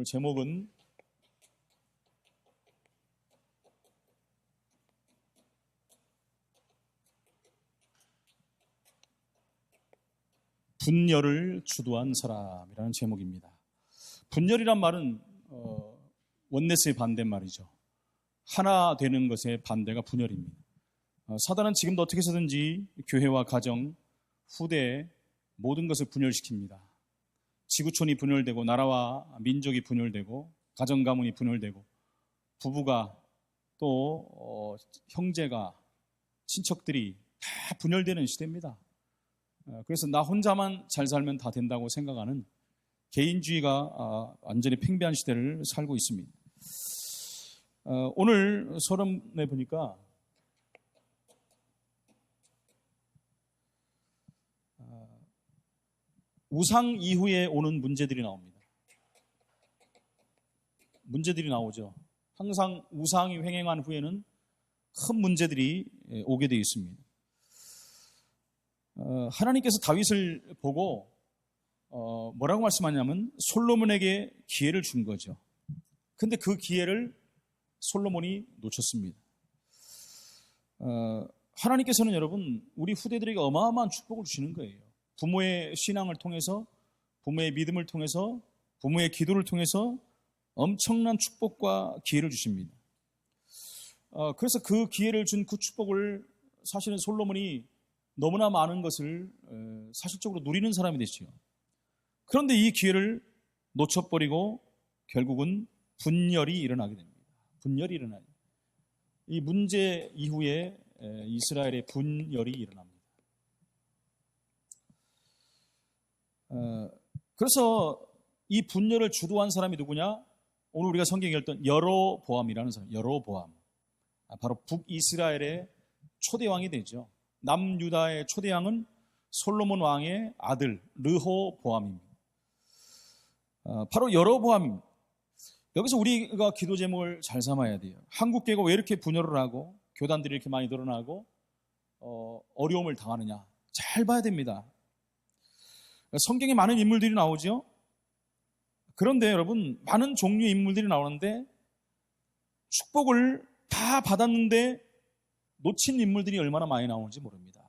제목은 분열을 주도한 사람이라는 제목입니다. 분열이란 말은 원네스의 반대말이죠. 하나 되는 것의 반대가 분열입니다. 사단은 지금도 어떻게 해서든지 교회와 가정, 후대 모든 것을 분열시킵니다. 지구촌이 분열되고 나라와 민족이 분열되고 가정 가문이 분열되고 부부가 또 형제가 친척들이 다 분열되는 시대입니다. 그래서 나 혼자만 잘 살면 다 된다고 생각하는 개인주의가 완전히 팽배한 시대를 살고 있습니다. 오늘 서론에 보니까 우상 이후에 오는 문제들이 나옵니다. 문제들이 나오죠. 항상 우상이 횡행한 후에는 큰 문제들이 오게 되어 있습니다. 하나님께서 다윗을 보고 뭐라고 말씀하냐면 솔로몬에게 기회를 준 거죠. 근데 그 기회를 솔로몬이 놓쳤습니다. 하나님께서는 여러분 우리 후대들에게 어마어마한 축복을 주시는 거예요. 부모의 신앙을 통해서, 부모의 믿음을 통해서, 부모의 기도를 통해서 엄청난 축복과 기회를 주십니다. 그래서 그 기회를 준 그 축복을 사실은 솔로몬이 너무나 많은 것을 사실적으로 누리는 사람이 됐죠. 그런데 이 기회를 놓쳐버리고 결국은 분열이 일어나게 됩니다. 분열이 일어나요. 이 문제 이후에 이스라엘의 분열이 일어납니다. 그래서 이 분열을 주도한 사람이 누구냐? 오늘 우리가 성경에 읽던 여로보암이라는 사람, 여로보암. 바로 북이스라엘의 초대왕이 되죠. 남유다의 초대왕은 솔로몬 왕의 아들 르호보암입니다. 바로 여로보암입니다. 여기서 우리가 기도 제목을 잘 삼아야 돼요. 한국교회가 왜 이렇게 분열을 하고 교단들이 이렇게 많이 늘어나고 어려움을 당하느냐 잘 봐야 됩니다. 성경에 많은 인물들이 나오죠. 그런데 여러분 많은 종류의 인물들이 나오는데 축복을 다 받았는데 놓친 인물들이 얼마나 많이 나오는지 모릅니다.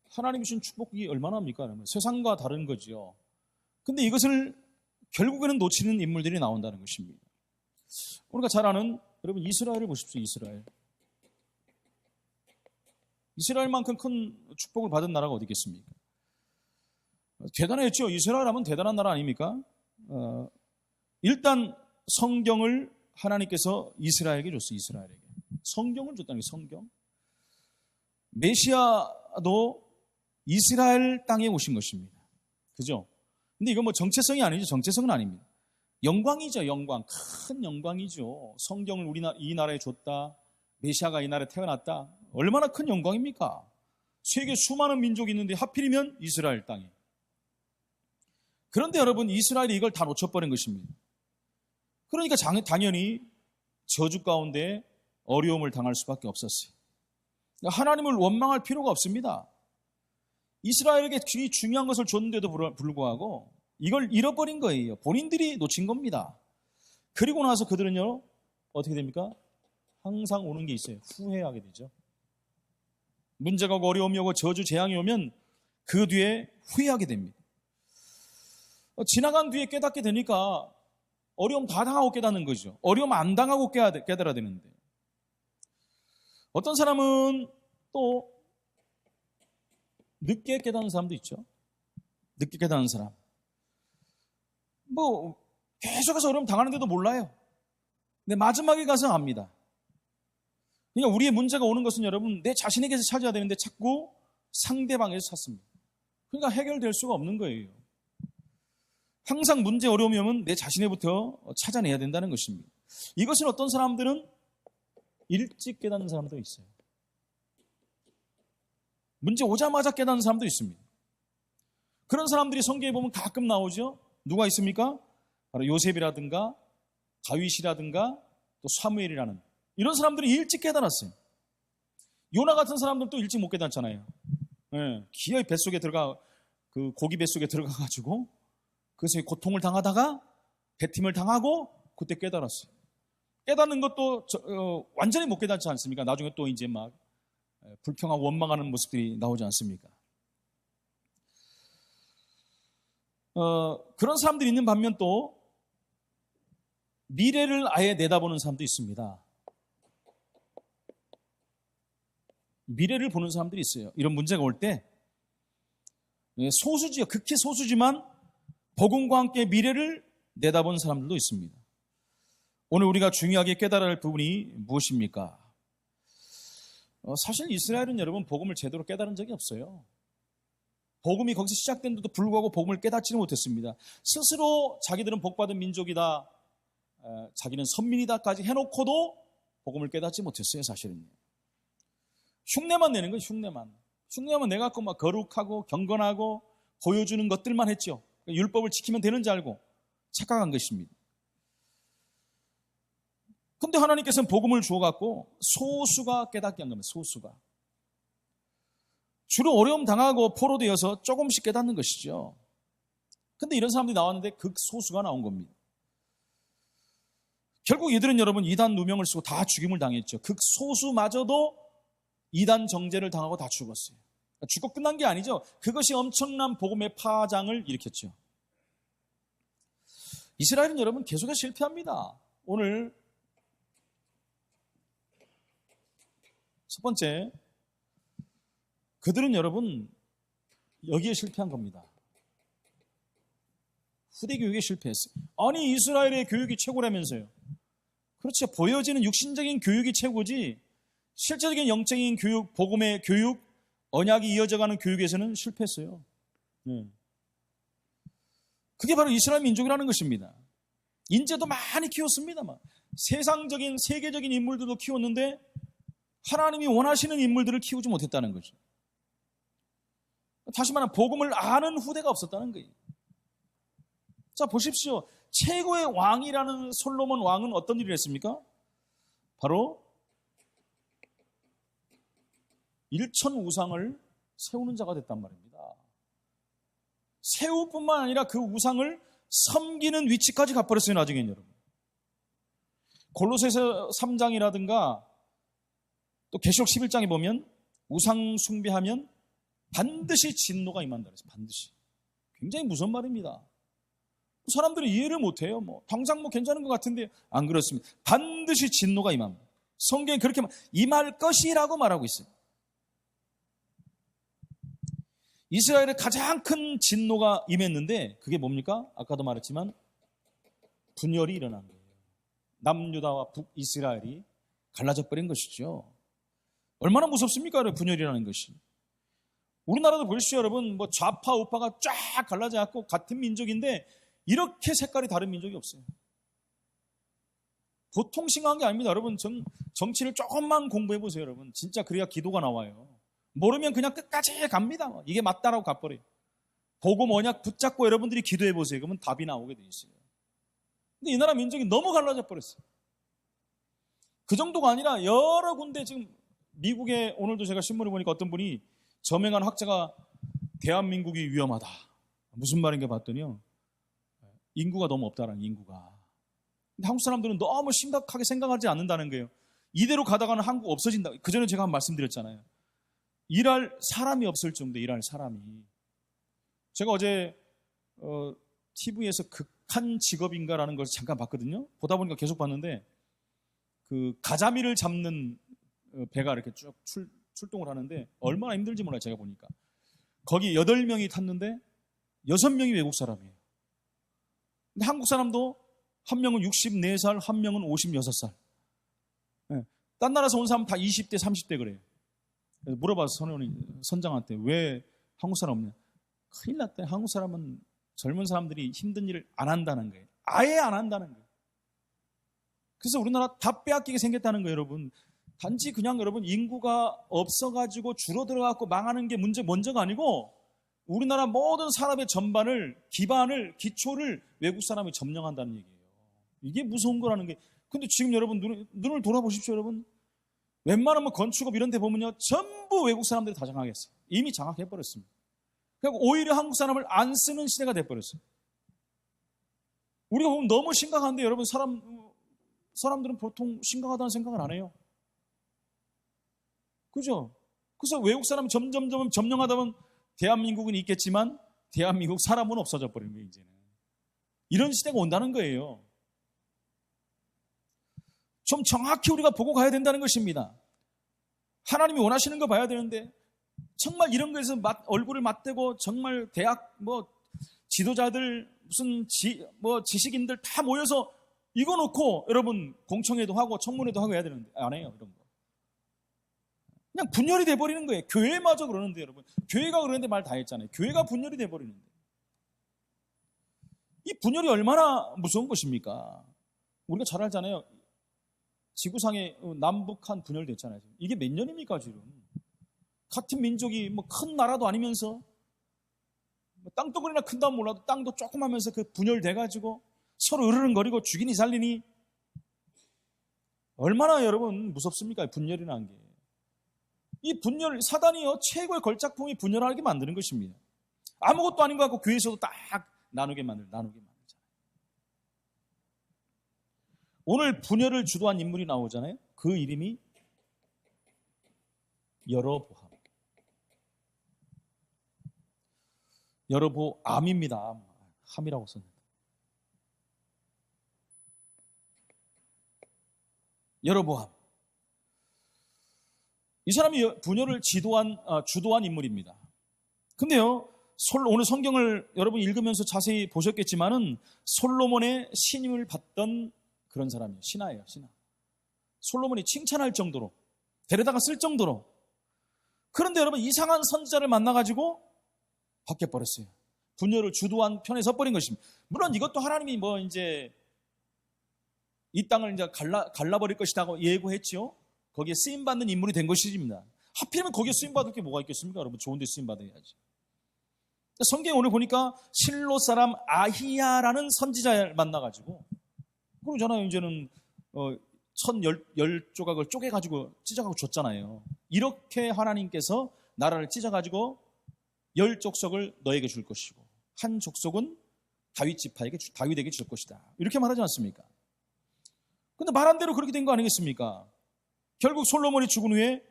하나님이 주신 축복이 얼마나 합니까? 그러면 세상과 다른 거죠. 근데 이것을 결국에는 놓치는 인물들이 나온다는 것입니다. 우리가 잘 아는 여러분 이스라엘을 보십시오. 이스라엘만큼 큰 축복을 받은 나라가 어디 있겠습니까? 대단했죠. 이스라엘 하면 대단한 나라 아닙니까? 일단 성경을 하나님께서 이스라엘에게 줬어요. 이스라엘에게. 성경을 줬다는 게 성경. 메시아도 이스라엘 땅에 오신 것입니다. 그죠? 근데 이건 뭐 정체성이 아니죠. 정체성은 아닙니다. 영광이죠. 영광. 큰 영광이죠. 성경을 이 나라에 줬다. 메시아가 이 나라에 태어났다. 얼마나 큰 영광입니까? 세계 수많은 민족이 있는데 하필이면 이스라엘 땅에. 그런데 여러분 이스라엘이 이걸 다 놓쳐버린 것입니다. 그러니까 당연히 저주 가운데 어려움을 당할 수밖에 없었어요. 하나님을 원망할 필요가 없습니다. 이스라엘에게 중요한 것을 줬는데도 불구하고 이걸 잃어버린 거예요. 본인들이 놓친 겁니다. 그리고 나서 그들은요 어떻게 됩니까? 항상 오는 게 있어요. 후회하게 되죠. 문제가 오고 어려움이 오고 저주 재앙이 오면 그 뒤에 후회하게 됩니다. 지나간 뒤에 깨닫게 되니까 어려움 다 당하고 깨닫는 거죠. 어려움 안 당하고 깨달아야 되는데 어떤 사람은 또 늦게 깨닫는 사람도 있죠. 늦게 깨닫는 사람. 계속해서 어려움 당하는데도 몰라요. 근데 마지막에 가서 압니다. 그러니까 우리의 문제가 오는 것은 여러분 내 자신에게서 찾아야 되는데 자꾸 상대방에서 찾습니다. 그러니까 해결될 수가 없는 거예요. 항상 문제 어려움이 오면 내 자신에부터 찾아내야 된다는 것입니다. 이것은 어떤 사람들은 일찍 깨닫는 사람도 있어요. 문제 오자마자 깨닫는 사람도 있습니다. 그런 사람들이 성경에 보면 가끔 나오죠. 누가 있습니까? 바로 요셉이라든가 다윗이라든가 또 사무엘이라는 이런 사람들이 일찍 깨달았어요. 요나 같은 사람들은 또 일찍 못 깨닫잖아요. 기어이 뱃속에 들어가 그 고기 뱃속에 들어가가지고 그것에 고통을 당하다가 배팀을 당하고 그때 깨달았어요. 깨닫는 것도 완전히 못 깨닫지 않습니까? 나중에 또 이제 막 불평하고 원망하는 모습들이 나오지 않습니까? 그런 사람들이 있는 반면 또 미래를 아예 내다보는 사람도 있습니다. 미래를 보는 사람들이 있어요. 이런 문제가 올 때 소수지요. 극히 소수지만 복음과 함께 미래를 내다보는 사람들도 있습니다. 오늘 우리가 중요하게 깨달아야 할 부분이 무엇입니까? 사실 이스라엘은 여러분 복음을 제대로 깨달은 적이 없어요. 복음이 거기서 시작된데도 불구하고 복음을 깨닫지는 못했습니다. 스스로 자기들은 복받은 민족이다, 자기는 선민이다까지 해놓고도 복음을 깨닫지 못했어요. 사실은요. 흉내만 내는 거예요. 흉내만 내갖고 막 거룩하고 경건하고 보여주는 것들만 했죠. 율법을 지키면 되는 줄 알고 착각한 것입니다. 근데 하나님께서는 복음을 주어갖고 소수가 깨닫게 한 겁니다. 소수가. 주로 어려움 당하고 포로되어서 조금씩 깨닫는 것이죠. 근데 이런 사람들이 나왔는데 극소수가 나온 겁니다. 결국 이들은 여러분 이단 누명을 쓰고 다 죽임을 당했죠. 극소수마저도 이단 정죄를 당하고 다 죽었어요. 죽고 끝난 게 아니죠. 그것이 엄청난 복음의 파장을 일으켰죠. 이스라엘은 여러분 계속해서 실패합니다. 오늘 첫 번째, 그들은 여러분 여기에 실패한 겁니다. 후대 교육에 실패했어요. 아니 이스라엘의 교육이 최고라면서요. 그렇죠. 보여지는 육신적인 교육이 최고지 실제적인 영적인 교육, 복음의 교육, 언약이 이어져가는 교육에서는 실패했어요. 그게 바로 이스라엘 민족이라는 것입니다. 인재도 많이 키웠습니다. 세상적인 세계적인 인물들도 키웠는데 하나님이 원하시는 인물들을 키우지 못했다는 거죠. 다시 말하면 복음을 아는 후대가 없었다는 거예요. 자 보십시오. 최고의 왕이라는 솔로몬 왕은 어떤 일을 했습니까? 바로 일천 우상을 세우는 자가 됐단 말입니다. 세우뿐만 아니라 그 우상을 섬기는 위치까지 가버렸어요. 나중에는 여러분. 골로새서 3장이라든가 또 계시록 11장에 보면 우상 숭배하면 반드시 진노가 임한다 그랬어요. 반드시. 굉장히 무서운 말입니다. 사람들이 이해를 못해요. 당장 괜찮은 것 같은데 안 그렇습니다. 반드시 진노가 임합니다. 성경에 그렇게 임할 것이라고 말하고 있어요. 이스라엘에 가장 큰 진노가 임했는데 그게 뭡니까? 아까도 말했지만 분열이 일어난 거예요. 남유다와 북이스라엘이 갈라져 버린 것이죠. 얼마나 무섭습니까? 분열이라는 것이. 우리나라도 보십시오 여러분. 좌파 우파가 쫙 갈라져 갖고 같은 민족인데 이렇게 색깔이 다른 민족이 없어요. 보통 심각한 게 아닙니다. 여러분 정치를 조금만 공부해 보세요. 여러분 진짜 그래야 기도가 나와요. 모르면 그냥 끝까지 갑니다. 이게 맞다라고 가버려요. 복음 언약 붙잡고 여러분들이 기도해 보세요. 그러면 답이 나오게 돼 있어요. 근데 이 나라 민족이 너무 갈라져 버렸어요. 그 정도가 아니라 여러 군데 지금 미국에 오늘도 제가 신문을 보니까 어떤 분이 저명한 학자가 대한민국이 위험하다. 무슨 말인가 봤더니요. 인구가 너무 없다라는 인구가. 근데 한국 사람들은 너무 심각하게 생각하지 않는다는 거예요. 이대로 가다가는 한국 없어진다. 그전에 제가 한 말씀드렸잖아요. 일할 사람이 없을 정도 일할 사람이. 제가 어제 TV에서 극한 직업인가라는 걸 잠깐 봤거든요. 보다 보니까 계속 봤는데 그 가자미를 잡는 배가 이렇게 쭉 출동을 하는데 얼마나 힘들지 몰라요. 제가 보니까. 거기 8명이 탔는데 6명이 외국 사람이에요. 근데 한국 사람도 한 명은 64살, 한 명은 56살. 네. 딴 나라에서 온 사람 다 20대, 30대 그래요. 그래서 물어봐서 선장한테 왜 한국 사람 없냐. 큰일 났대. 한국 사람은 젊은 사람들이 힘든 일을 안 한다는 거예요. 아예 안 한다는 거예요. 그래서 우리나라 다 빼앗기게 생겼다는 거예요, 여러분. 단지 그냥 여러분 인구가 없어가지고 줄어들어갖고 망하는 게 먼저가 아니고 우리나라 모든 산업의 전반을, 기반을, 기초를 외국 사람이 점령한다는 얘기예요. 이게 무서운 거라는 게. 근데 지금 여러분 눈을 돌아보십시오, 여러분. 웬만하면 건축업 이런 데 보면요. 전부 외국 사람들이 다 장악했어요. 이미 장악해버렸습니다. 그리고 오히려 한국 사람을 안 쓰는 시대가 돼버렸어요. 우리가 보면 너무 심각한데 여러분, 사람들은 보통 심각하다는 생각을 안 해요. 그죠? 그래서 외국 사람이 점점 점령하다 보면 대한민국은 있겠지만 대한민국 사람은 없어져 버리는 거예요, 이제는. 이런 시대가 온다는 거예요. 좀 정확히 우리가 보고 가야 된다는 것입니다. 하나님이 원하시는 거 봐야 되는데 정말 이런 거에서 얼굴을 맞대고 정말 대학 지도자들 무슨 지식인들 다 모여서 이거 놓고 여러분 공청회도 하고 청문회도 하고 해야 되는데 안 해요, 이런 거. 그냥 분열이 돼버리는 거예요. 교회마저 그러는데 여러분, 교회가 그러는데 말 다 했잖아요. 교회가 분열이 돼버리는데 이 분열이 얼마나 무서운 것입니까? 우리가 잘 알잖아요. 지구상에 남북한 분열됐잖아요. 이게 몇 년입니까 지금? 같은 민족이 큰 나라도 아니면서 땅덩어리나 큰다면 몰라도 땅도 조그마하면서 그 분열돼가지고 서로 으르렁거리고 죽이니 살리니 얼마나 여러분 무섭습니까? 분열이라는 게. 이 분열, 사단이요 최고의 걸작품이 분열하게 만드는 것입니다. 아무것도 아닌 것 같고 교회에서도 딱 나누게 만들잖아요. 오늘 분열을 주도한 인물이 나오잖아요. 그 이름이 여로보암. 여로보암입니다. 함이라고 썼는데. 여로보암. 이 사람이 분열을 주도한 인물입니다. 근데요, 오늘 성경을 여러분 읽으면서 자세히 보셨겠지만은 솔로몬의 신임을 받던 그런 사람이에요. 신하예요, 신하. 솔로몬이 칭찬할 정도로, 데려다가 쓸 정도로. 그런데 여러분, 이상한 선지자를 만나가지고 바뀌어버렸어요. 분열을 주도한 편에 서버린 것입니다. 물론 이것도 하나님이 이제 이 땅을 이제 갈라버릴 것이라고 예고했죠. 거기에 쓰임받는 인물이 된 것입니다. 하필이면 거기에 쓰임받을 게 뭐가 있겠습니까? 여러분, 좋은 데 쓰임받아야지. 성경에 오늘 보니까 실로 사람 아히야라는 선지자를 만나가지고, 그러잖아요. 이제는 10조각을 쪼개가지고 찢어가고 줬잖아요. 이렇게 하나님께서 나라를 찢어가지고 10족속을 너에게 줄 것이고 한 족속은 다윗에게 줄 것이다. 이렇게 말하지 않습니까? 근데 말한 대로 그렇게 된 거 아니겠습니까? 결국 솔로몬이 죽은 후에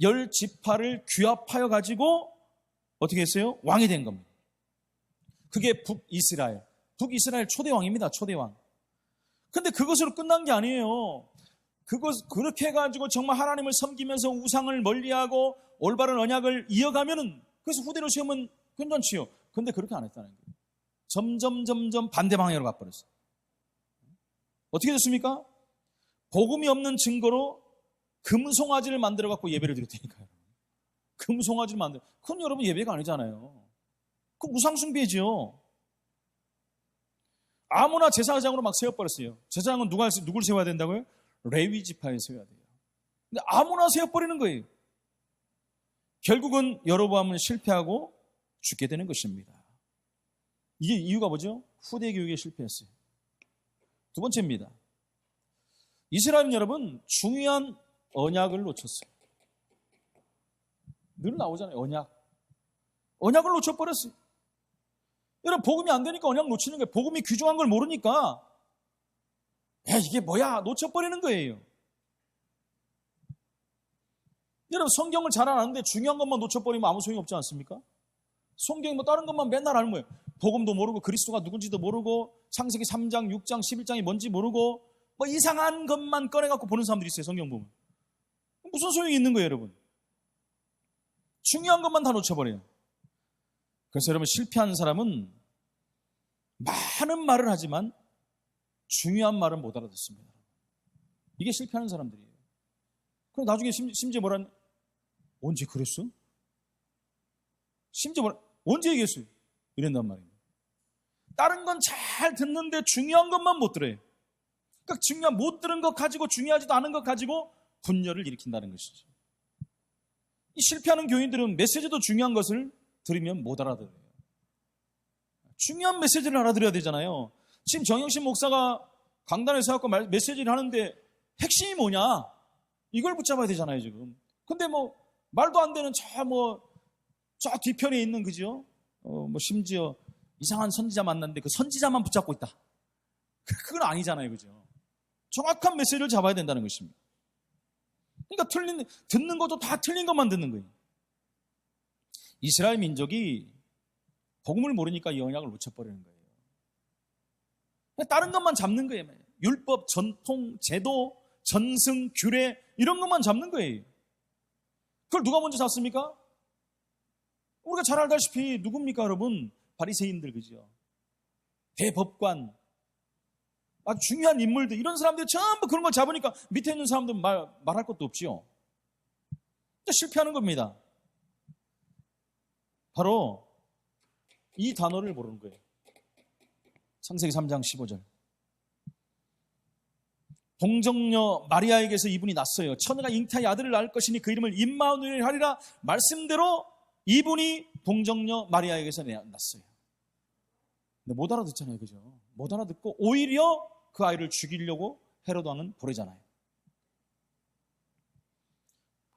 10지파를 규합하여 가지고 어떻게 했어요? 왕이 된 겁니다. 그게 북이스라엘 초대왕입니다. 초대왕. 근데 그것으로 끝난 게 아니에요. 그렇게 해가지고 정말 하나님을 섬기면서 우상을 멀리하고 올바른 언약을 이어가면은, 그래서 후대로 세우면 괜찮지요. 근데 그렇게 안 했다는 거예요. 점점 반대 방향으로 가버렸어요. 어떻게 됐습니까? 복음이 없는 증거로 금송아지를 만들어 갖고 예배를 드렸다니까요. 금송아지를 만들어. 그건 여러분 예배가 아니잖아요. 그 우상숭배죠. 아무나 제사장으로 막 세워버렸어요. 제사장은 누굴 세워야 된다고요? 레위 지파에 세워야 돼요. 근데 아무나 세워버리는 거예요. 결국은 여로보암은 실패하고 죽게 되는 것입니다. 이게 이유가 뭐죠? 후대 교육에 실패했어요. 두 번째입니다. 이스라엘은 여러분 중요한 언약을 놓쳤어요. 늘 나오잖아요. 언약을 놓쳐버렸어요. 여러분, 복음이 안 되니까 언약 놓치는 거예요. 복음이 귀중한 걸 모르니까 이게 뭐야? 놓쳐버리는 거예요. 여러분, 성경을 잘 아는데 중요한 것만 놓쳐버리면 아무 소용이 없지 않습니까? 성경이 다른 것만 맨날 아는 거예요. 복음도 모르고 그리스도가 누군지도 모르고 창세기 3장, 6장, 11장이 뭔지 모르고 이상한 것만 꺼내갖고 보는 사람들이 있어요. 성경 보면. 무슨 소용이 있는 거예요, 여러분? 중요한 것만 다 놓쳐버려요. 그래서 여러분, 실패하는 사람은 많은 말을 하지만 중요한 말은 못 알아듣습니다. 이게 실패하는 사람들이에요. 그럼 나중에 심지어 뭐라는, 언제 그랬어? 심지어 언제 얘기했어요? 이런단 말입니다. 다른 건 잘 듣는데 중요한 것만 못 들어요. 그러니까 못 들은 것 가지고, 중요하지도 않은 것 가지고 분열을 일으킨다는 것이죠. 이 실패하는 교인들은 메시지도 중요한 것을 들으면 못 알아들어요. 중요한 메시지를 알아들어야 되잖아요. 지금 정영신 목사가 강단에서 갖고 메시지를 하는데 핵심이 뭐냐? 이걸 붙잡아야 되잖아요, 지금. 근데 말도 안 되는 저 뒤편에 있는, 그죠? 심지어 이상한 선지자 만났는데 그 선지자만 붙잡고 있다. 그건 아니잖아요. 그죠? 정확한 메시지를 잡아야 된다는 것입니다. 그러니까 듣는 것도 다 틀린 것만 듣는 거예요. 이스라엘 민족이 복음을 모르니까 이 언약을 놓쳐버리는 거예요. 다른 것만 잡는 거예요. 율법, 전통, 제도, 전승, 규례 이런 것만 잡는 거예요. 그걸 누가 먼저 잡습니까? 우리가 잘 알다시피 누굽니까 여러분? 바리새인들, 그죠? 대법관, 아주 중요한 인물들, 이런 사람들이 전부 그런 걸 잡으니까 밑에 있는 사람들은 말할 것도 없지요. 실패하는 겁니다. 바로 이 단어를 모르는 거예요. 창세기 3장 15절. 동정녀 마리아에게서 이분이 났어요. 처녀가 잉태하여 아들을 낳을 것이니 그 이름을 임마누엘 하리라. 말씀대로 이분이 동정녀 마리아에게서 났어요. 근데 못 알아듣잖아요. 그죠? 못 알아듣고 오히려 그 아이를 죽이려고 헤롯 왕은 보내잖아요.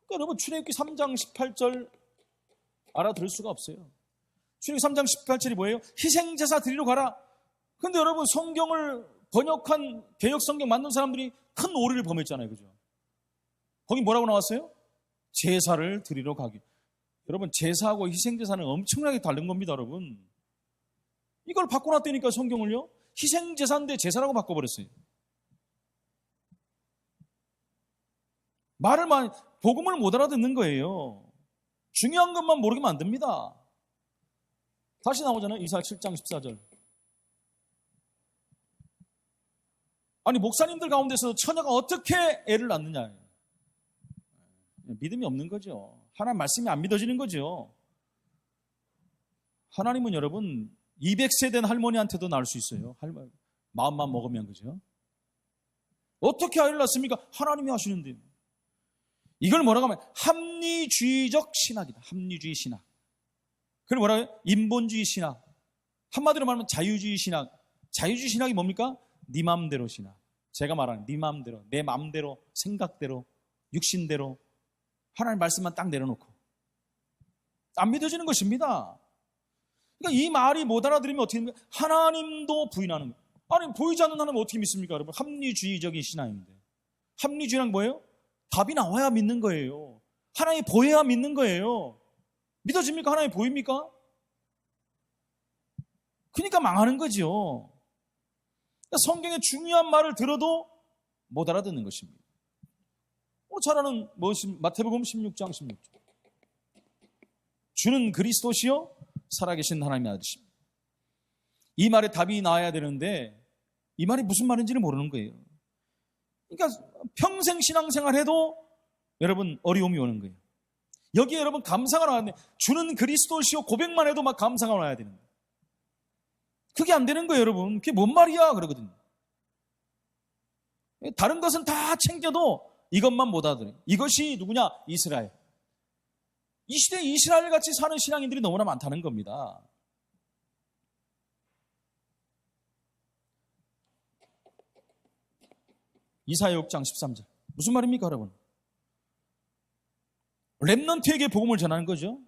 그러니까 여러분 출애굽기 3장 18절 알아들을 수가 없어요. 출애굽기 3장 18절이 뭐예요? 희생제사 드리러 가라. 근데 여러분 성경을 번역한 개역 성경 만든 사람들이 큰 오류를 범했잖아요. 그죠? 거기 뭐라고 나왔어요? 제사를 드리러 가기. 여러분 제사하고 희생제사는 엄청나게 다른 겁니다. 여러분 이걸 바꿔놨다니까 성경을요. 희생제사인데 제사라고 바꿔버렸어요. 복음을 못 알아듣는 거예요. 중요한 것만 모르게 만듭니다. 다시 나오잖아요. 이사야 7장 14절. 아니 목사님들 가운데서 처녀가 어떻게 애를 낳느냐. 믿음이 없는 거죠. 하나님 말씀이 안 믿어지는 거죠. 하나님은 여러분 200세 된 할머니한테도 낳을 수 있어요. 마음만 먹으면. 그죠? 어떻게 아이를 낳습니까? 하나님이 하시는데. 이걸 뭐라고 하면 합리주의적 신학이다. 합리주의 신학. 그걸 뭐라고 해요? 인본주의 신학. 한마디로 말하면 자유주의 신학. 자유주의 신학이 뭡니까? 네 맘대로 신학. 제가 말하는 네 맘대로, 내 맘대로, 생각대로, 육신대로 하나님 말씀만 딱 내려놓고 안 믿어지는 것입니다. 그러니까 이 말이 못 알아들으면 어떻게 됩니까? 하나님도 부인하는 거예요. 아니 보이지 않는 하나님 어떻게 믿습니까? 여러분 합리주의적인 신앙인데. 합리주의란 뭐예요? 답이 나와야 믿는 거예요. 하나님이 보여야 믿는 거예요. 믿어집니까? 하나님이 보입니까? 그러니까 망하는 거죠. 그러니까 성경의 중요한 말을 들어도 못 알아듣는 것입니다. 오늘 잘 아는 마태복음 16장 16절. 주는 그리스도시요 살아계신 하나님의 아들이십니다. 이 말에 답이 나와야 되는데 이 말이 무슨 말인지는 모르는 거예요. 그러니까 평생 신앙생활 해도 여러분 어려움이 오는 거예요. 여기에 여러분 감사가 나왔는데 주는 그리스도시요 고백만 해도 막 감사가 나와야 되는데 그게 안 되는 거예요. 여러분 그게 뭔 말이야 그러거든요. 다른 것은 다 챙겨도 이것만 못 알아들어요. 이것이 누구냐? 이스라엘. 이 시대에 이스라엘 같이 사는 신앙인들이 너무나 많다는 겁니다. 이사야 6장 13절. 무슨 말입니까, 여러분? 렘넌트에게 복음을 전하는 거죠.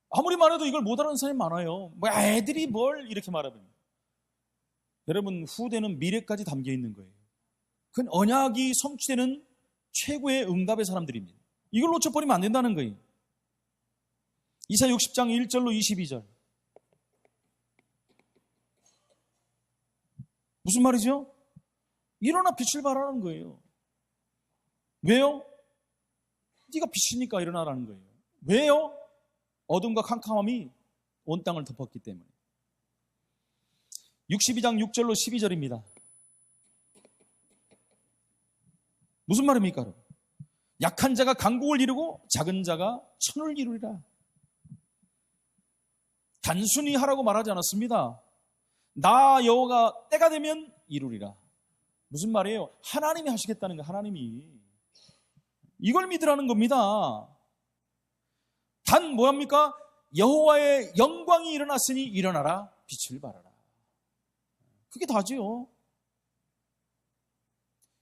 아무리 말해도 이걸 못 알아듣는 사람이 많아요. 뭐 애들이 뭘 이렇게 말하면. 여러분 후대는 미래까지 담겨 있는 거예요. 그건 언약이 성취되는 최고의 응답의 사람들입니다. 이걸 놓쳐버리면 안 된다는 거예요. 이사야 60장 1절로 22절. 무슨 말이죠? 일어나 빛을 발하라는 거예요. 왜요? 네가 빛이니까 일어나라는 거예요. 왜요? 어둠과 캄캄함이 온 땅을 덮었기 때문에. 62장 6절로 12절입니다. 무슨 말입니까? 여러분? 약한 자가 강국을 이루고 작은 자가 천을 이루리라. 단순히 하라고 말하지 않았습니다. 나 여호와가 때가 되면 이루리라. 무슨 말이에요? 하나님이 하시겠다는 거예요. 하나님이. 이걸 믿으라는 겁니다. 단 뭐합니까? 여호와의 영광이 일어났으니 일어나라. 빛을 발하라. 그게 다지요.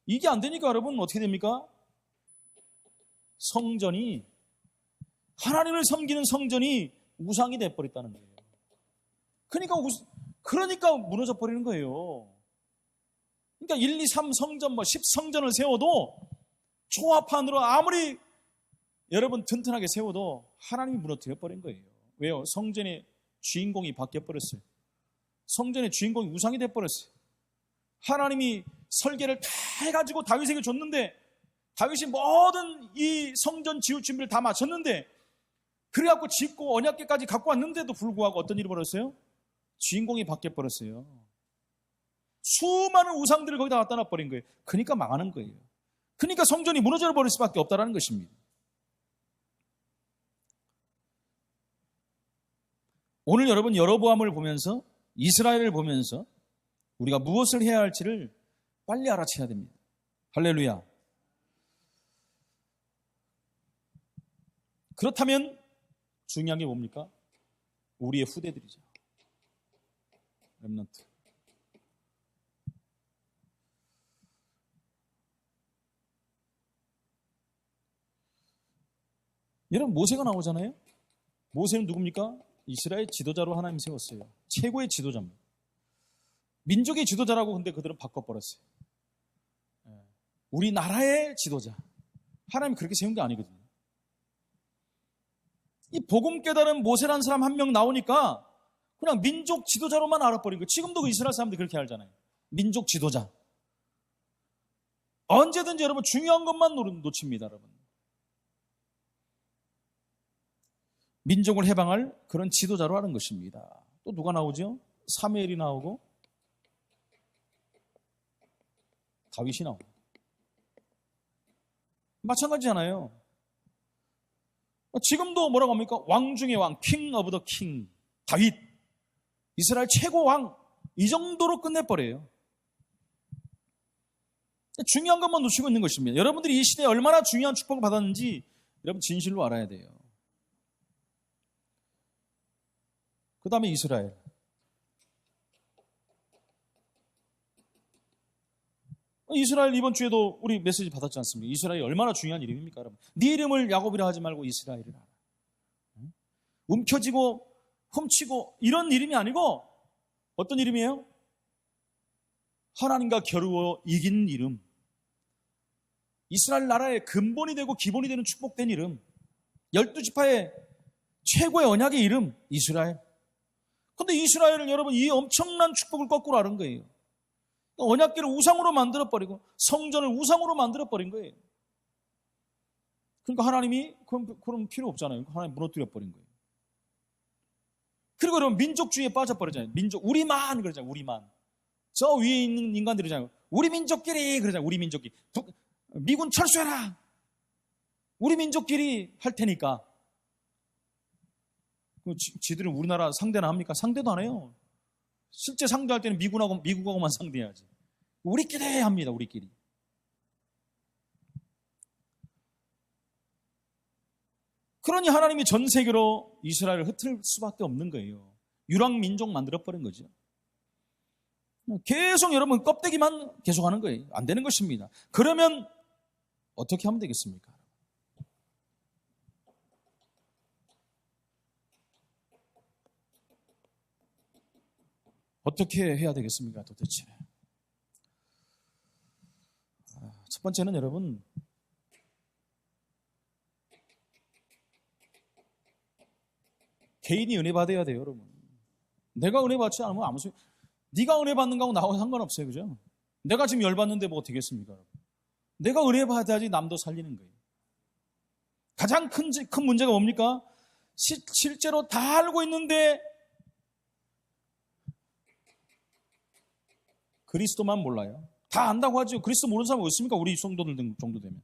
이게 안 되니까 여러분 어떻게 됩니까? 성전이 하나님을 섬기는 성전이 우상이 돼버렸다는 거예요. 그러니까 그러니까 무너져 버리는 거예요. 그러니까 1, 2, 3 성전, 10 성전을 세워도 조합판으로 아무리 여러분 튼튼하게 세워도 하나님이 무너뜨려 버린 거예요. 왜요? 성전의 주인공이 바뀌어 버렸어요. 성전의 주인공이 우상이 돼 버렸어요. 하나님이 설계를 다 해가지고 다윗에게 줬는데, 다윗이 모든 이 성전 지을 준비를 다 마쳤는데, 그래갖고 짓고 언약궤까지 갖고 왔는데도 불구하고 어떤 일이 벌었어요? 주인공이 바뀌어 버렸어요. 수많은 우상들을 거기다 갖다 놔버린 거예요. 그러니까 망하는 거예요. 그러니까 성전이 무너져 버릴 수밖에 없다는 것입니다. 오늘 여러분 여로보암을 보면서, 이스라엘을 보면서 우리가 무엇을 해야 할지를 빨리 알아채야 됩니다. 할렐루야. 그렇다면 중요한 게 뭡니까? 우리의 후대들이죠. 렘넌트. 여러분 모세가 나오잖아요. 모세는 누굽니까? 이스라엘 지도자로 하나님 세웠어요. 최고의 지도자입니다. 민족의 지도자라고 근데 그들은 바꿔버렸어요. 우리나라의 지도자. 하나님이 그렇게 세운 게 아니거든요. 이 복음 깨달은 모세라는 사람 한 명 나오니까 그냥 민족 지도자로만 알아버린 거예요. 지금도 그 이스라엘 사람들이 그렇게 알잖아요. 민족 지도자. 언제든지 여러분 중요한 것만 놓칩니다, 여러분. 민족을 해방할 그런 지도자로 하는 것입니다. 또 누가 나오죠? 사무엘이 나오고 다윗이 나오고. 마찬가지잖아요. 지금도 뭐라고 합니까? 왕 중의 왕, king of the king, 다윗. 이스라엘 최고 왕. 이 정도로 끝내버려요. 중요한 것만 놓치고 있는 것입니다. 여러분들이 이 시대에 얼마나 중요한 축복을 받았는지 여러분 진실로 알아야 돼요. 그 다음에 이스라엘. 이스라엘 이번 주에도 우리 메시지 받았지 않습니까? 이스라엘이 얼마나 중요한 이름입니까, 여러분? 네 이름을 야곱이라 하지 말고 이스라엘이라. 움켜쥐고 훔치고 이런 이름이 아니고 어떤 이름이에요? 하나님과 겨루어 이긴 이름. 이스라엘 나라의 근본이 되고 기본이 되는 축복된 이름. 12지파의 최고의 언약의 이름, 이스라엘. 근데 이스라엘은 여러분 이 엄청난 축복을 거꾸로 하는 거예요. 언약궤를 우상으로 만들어버리고 성전을 우상으로 만들어버린 거예요. 그러니까 하나님이 그럼 필요 없잖아요. 하나님 무너뜨려버린 거예요. 그리고 여러분 민족주의에 빠져버리잖아요. 민족, 우리만 그러잖아요. 우리만. 저 위에 있는 인간들이잖아요. 우리 민족끼리 그러잖아요. 우리 민족끼리. 미군 철수해라. 우리 민족끼리 할 테니까. 지들은 우리나라 상대나 합니까? 상대도 안 해요. 실제 상대할 때는 미국하고만 상대해야지. 우리끼리 합니다. 우리끼리. 그러니 하나님이 전 세계로 이스라엘을 흩을 수밖에 없는 거예요. 유랑민족 만들어버린 거죠. 계속 여러분 껍데기만 계속하는 거예요. 안 되는 것입니다. 그러면 어떻게 하면 되겠습니까? 어떻게 해야 되겠습니까, 도대체? 첫 번째는 여러분, 개인이 은혜 받아야 돼요, 여러분. 내가 은혜 받지 않으면 아무 소용. 네가 은혜 받는 거하고 나하고 상관없어요, 그죠? 내가 지금 열받는데 뭐 되겠습니까, 여러분? 내가 은혜 받아야지 남도 살리는 거예요. 가장 큰 문제가 뭡니까? 실제로 다 알고 있는데 그리스도만 몰라요. 다 안다고 하죠. 그리스도 모르는 사람이 어딨습니까? 우리 성도들 정도 되면.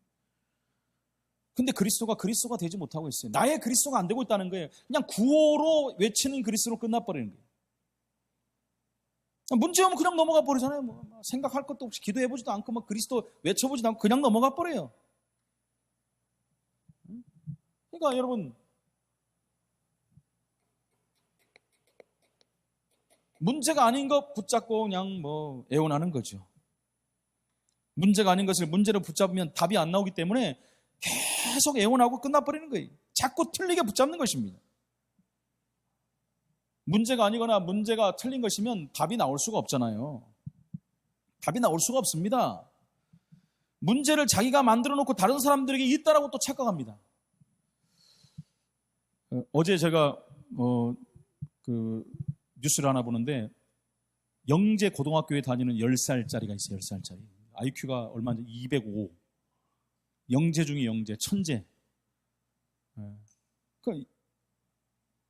근데 그리스도가 되지 못하고 있어요. 나의 그리스도가 안 되고 있다는 거예요. 그냥 구호로 외치는 그리스도로 끝나버리는 거예요. 문제 오면 그냥 넘어가 버리잖아요. 뭐 생각할 것도 없이 기도해보지도 않고 막 그리스도 외쳐보지도 않고 그냥 넘어가 버려요. 그러니까 여러분 문제가 아닌 것 붙잡고 그냥 뭐 애원하는 거죠. 문제가 아닌 것을 문제로 붙잡으면 답이 안 나오기 때문에 계속 애원하고 끝나버리는 거예요. 자꾸 틀리게 붙잡는 것입니다. 문제가 아니거나 문제가 틀린 것이면 답이 나올 수가 없잖아요. 답이 나올 수가 없습니다. 문제를 자기가 만들어 놓고 다른 사람들에게 있다라고 또 착각합니다. 어제 제가 뉴스를 하나 보는데 영재 고등학교에 다니는 10살짜리가 있어요. 10살짜리. IQ가 얼마인지 205. 영재 중에 영재, 천재. 그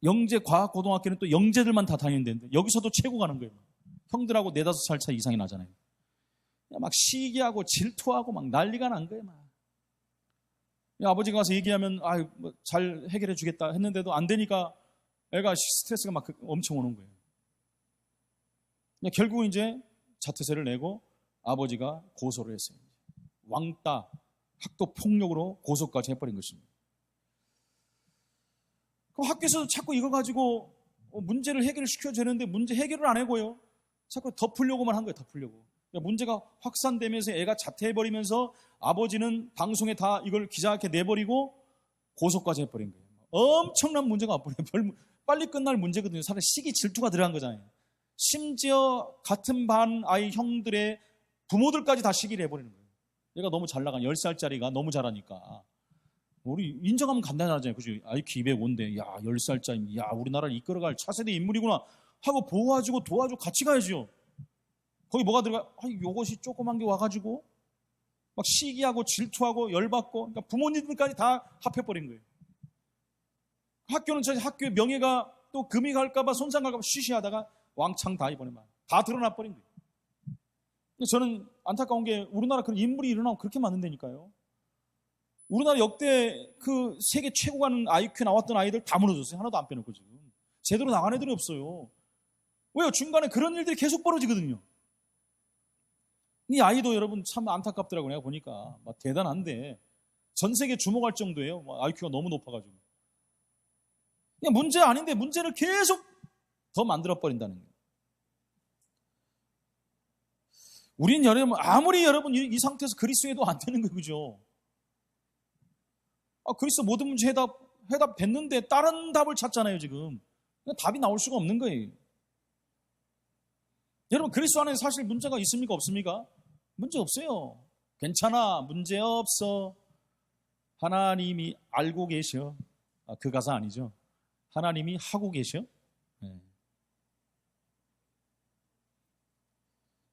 영재 과학고등학교는 또 영재들만 다 다니는데 여기서도 최고 가는 거예요. 형들하고 4-5살 차 이상이 나잖아요. 막 시기하고 질투하고 막 난리가 난 거예요. 막. 아버지가 가서 얘기하면 잘 해결해 주겠다 했는데도 안 되니까 애가 스트레스가 막 엄청 오는 거예요. 결국 이제 자퇴서를 내고 아버지가 고소를 했어요. 왕따, 학도 폭력으로 고소까지 해버린 것입니다. 그럼 학교에서도 자꾸 이거 가지고 문제를 해결시켜야 되는데 문제 해결을 안 하고요. 자꾸 덮으려고만 한 거예요. 덮으려고. 문제가 확산되면서 애가 자퇴해버리면서 아버지는 방송에 다 이걸 기자한테 내버리고 고소까지 해버린 거예요. 엄청난 문제가 와버려요. 빨리 끝날 문제거든요. 사실 시기 질투가 들어간 거잖아요. 심지어 같은 반 아이 형들의 부모들까지 다 시기를 해버리는 거예요. 얘가 너무 잘 나간 10살짜리가 너무 잘하니까. 우리 인정하면 간단하잖아요. 그죠? IQ 205인데, 야, 10살짜리, 야, 우리나라를 이끌어갈 차세대 인물이구나 하고 도와주고 같이 가야죠. 거기 뭐가 들어가? 요것이 조그만 게 와가지고 막 시기하고 질투하고 열받고, 그러니까 부모님들까지 다 합해버린 거예요. 학교는 저 학교의 명예가 또 금이 갈까봐 손상 갈까봐 쉬쉬하다가 왕창 다 이번에 다 드러나버린 거예요. 저는 안타까운 게 우리나라 그런 인물이 일어나고 그렇게 많은데니까요. 우리나라 역대 그 세계 최고 가는 IQ 나왔던 아이들 다 무너졌어요. 하나도 안 빼놓고 지금. 제대로 나간 애들이 없어요. 왜요? 중간에 그런 일들이 계속 벌어지거든요. 이 아이도 여러분 참 안타깝더라고요. 내가 보니까 막 대단한데 전 세계 주목할 정도예요. IQ가 너무 높아가지고. 그냥 문제 아닌데 문제를 계속 더 만들어버린다는 거예요. 우린 여러분 아무리 여러분 이 상태에서 그리스도에도 안 되는 거예요. 그죠? 그리스도 모든 문제 해답 됐는데 다른 답을 찾잖아요. 지금 답이 나올 수가 없는 거예요. 여러분 그리스도 안에 사실 문제가 있습니까? 없습니까? 문제 없어요. 괜찮아. 문제 없어. 하나님이 알고 계셔. 그 가사 아니죠. 하나님이 하고 계셔. 네.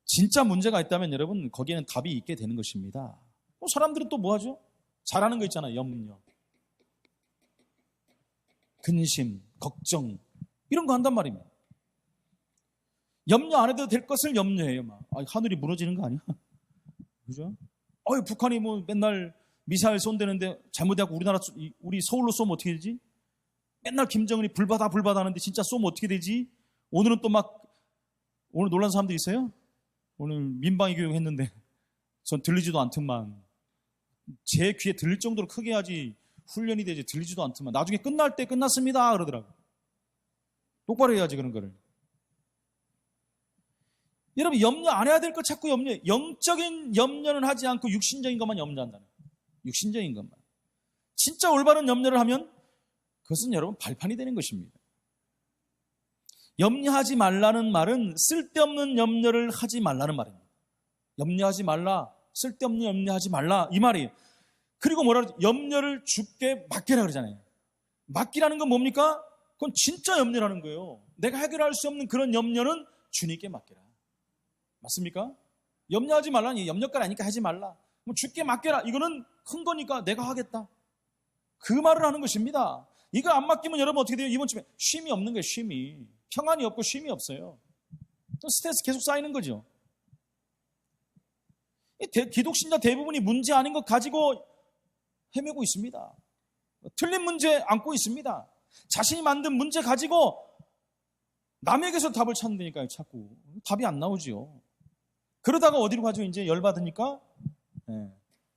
진짜 문제가 있다면 여러분 거기에는 답이 있게 되는 것입니다. 사람들은 또 뭐 하죠? 잘하는 거 있잖아요. 염려, 근심, 걱정 이런 거 한단 말입니다. 염려 안 해도 될 것을 염려해요. 하늘이 무너지는 거 아니야? 그죠? 북한이 뭐 맨날 미사일 쏜다는데 잘못해갖고 우리 서울로 쏘면 어떻게 되지? 맨날 김정은이 불바다 하는데 진짜 쏘면 어떻게 되지? 오늘은 또 오늘 놀란 사람들 있어요? 오늘 민방위 교육 했는데 전 들리지도 않더만. 제 귀에 들릴 정도로 크게 해야지 훈련이 되지 들리지도 않더만. 나중에 끝날 때 끝났습니다 그러더라고. 똑바로 해야지 그런 거를. 여러분 염려 안 해야 될 거 자꾸 염려해. 영적인 염려는 하지 않고 육신적인 것만 염려한다는 거예요. 육신적인 것만. 진짜 올바른 염려를 하면 그것은 여러분 발판이 되는 것입니다. 염려하지 말라는 말은 쓸데없는 염려를 하지 말라는 말입니다. 염려하지 말라. 쓸데없는 염려하지 말라. 이 말이에요. 그리고 뭐라 그러죠? 염려를 주께 맡기라 그러잖아요. 맡기라는 건 뭡니까? 그건 진짜 염려라는 거예요. 내가 해결할 수 없는 그런 염려는 주님께 맡기라. 맞습니까? 염려하지 말라니 염려가 아니까 하지 말라. 주께 맡겨라. 이거는 큰 거니까 내가 하겠다. 그 말을 하는 것입니다. 이거 안 맡기면 여러분 어떻게 돼요? 이번 주에 쉼이 없는 거예요. 쉼이. 평안이 없고 쉼이 없어요. 스트레스 계속 쌓이는 거죠. 기독신자 대부분이 문제 아닌 것 가지고 헤매고 있습니다. 틀린 문제 안고 있습니다. 자신이 만든 문제 가지고 남에게서 답을 찾는다니까요. 자꾸 답이 안 나오죠. 그러다가 어디로 가죠? 이제 열받으니까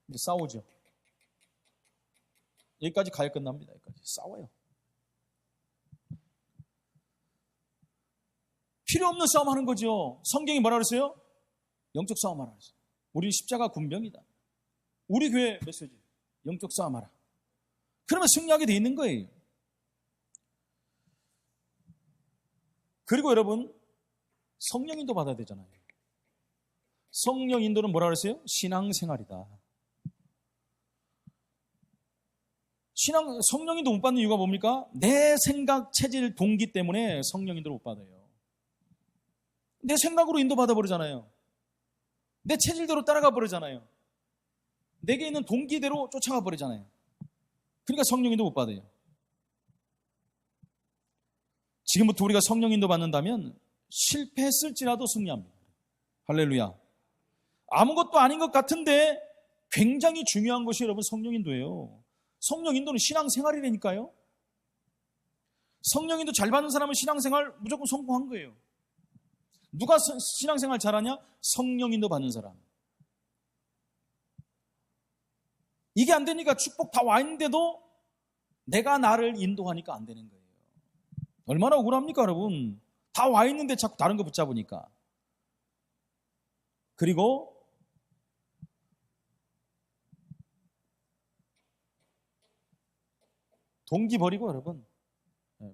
이제 싸우죠. 여기까지 가야 끝납니다. 여기까지 싸워요. 필요 없는 싸움 하는 거죠. 성경이 뭐라 그랬어요? 영적 싸움 하라 그랬어요. 우리 십자가 군병이다. 우리 교회 메시지 영적 싸움 하라. 그러면 승리하게 돼 있는 거예요. 그리고 여러분, 성령 인도 받아야 되잖아요. 성령 인도는 뭐라 그랬어요? 신앙생활이다. 성령 인도 못 받는 이유가 뭡니까? 내 생각, 체질, 동기 때문에 성령 인도를 못 받아요. 내 생각으로 인도 받아버리잖아요. 내 체질대로 따라가 버리잖아요. 내게 있는 동기대로 쫓아가 버리잖아요. 그러니까 성령 인도 못 받아요. 지금부터 우리가 성령 인도 받는다면 실패했을지라도 승리합니다. 할렐루야. 아무것도 아닌 것 같은데 굉장히 중요한 것이 여러분 성령 인도예요. 성령 인도는 신앙생활이라니까요. 성령 인도 잘 받는 사람은 신앙생활 무조건 성공한 거예요. 누가 신앙생활 잘하냐? 성령 인도 받는 사람. 이게 안 되니까 축복 다 와 있는데도 내가 나를 인도하니까 안 되는 거예요. 얼마나 억울합니까, 여러분? 다 와 있는데 자꾸 다른 거 붙잡으니까. 그리고 동기 버리고 여러분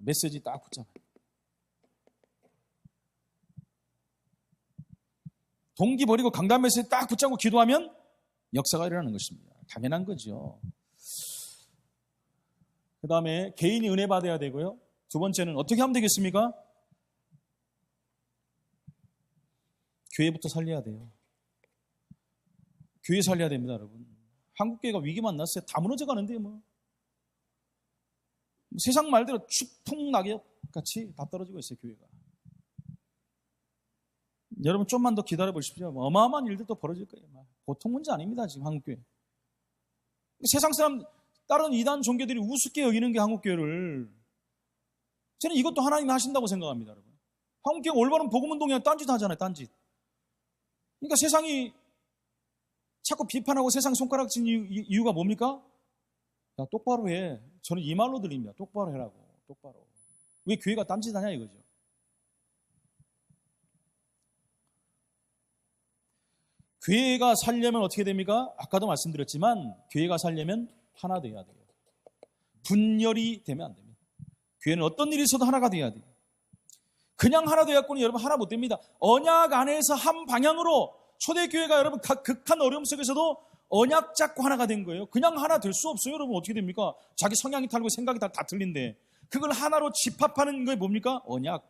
메시지 딱 붙잡아요. 동기 버리고 강단 메시지 딱 붙잡고 기도하면 역사가 일어나는 것입니다. 당연한 거죠. 그 다음에 개인이 은혜 받아야 되고요. 두 번째는 어떻게 하면 되겠습니까? 교회부터 살려야 돼요. 교회 살려야 됩니다, 여러분. 한국교회가 위기 만났어요. 다 무너져 가는데 뭐. 세상 말대로 추풍낙엽 같이 다 떨어지고 있어요, 교회가. 여러분 좀만 더 기다려 보십시오. 어마어마한 일들도 벌어질 거예요. 보통 문제 아닙니다, 지금 한국교회. 세상 사람, 다른 이단 종교들이 우습게 여기는 게 한국교회를. 저는 이것도 하나님이 하신다고 생각합니다, 여러분. 한국교회 올바른 복음운동이야 딴짓 하잖아요, 딴짓. 그러니까 세상이 자꾸 비판하고 세상 손가락 친 이유가 뭡니까? 야, 똑바로 해. 저는 이 말로 드립니다. 똑바로 해라고. 똑바로. 왜 교회가 딴짓하냐 이거죠. 교회가 살려면 어떻게 됩니까? 아까도 말씀드렸지만 교회가 살려면 하나 돼야 돼요. 분열이 되면 안 됩니다. 교회는 어떤 일이 있어도 하나가 돼야 돼요. 그냥 하나 되었고는 여러분 하나 못 됩니다. 언약 안에서 한 방향으로 초대교회가 여러분 극한 어려움 속에서도 언약 잡고 하나가 된 거예요. 그냥 하나 될 수 없어요. 여러분 어떻게 됩니까? 자기 성향이 다르고 생각이 다 틀린데 그걸 하나로 집합하는 게 뭡니까? 언약.